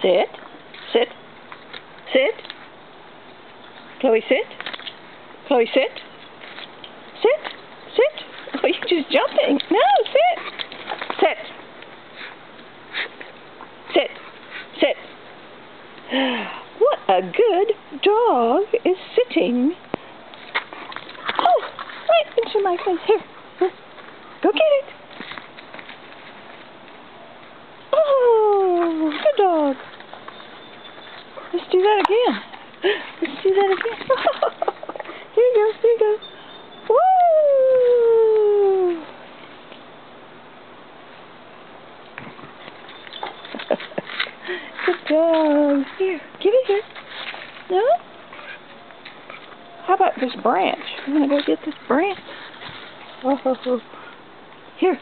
Sit. Sit. Sit. Chloe, sit. Chloe, sit. Sit. Sit. Oh, you're just jumping. No, sit. Sit. Sit. Sit. What a good dog is sitting. Oh, right into my face. Here. Here. Go get it. Oh, good dog. Let's do that again. Let's do that again. Here you go. Here you go. Woo! Good dog. Here, give it here. No? How about this branch? You want to go get this branch? Oh, here.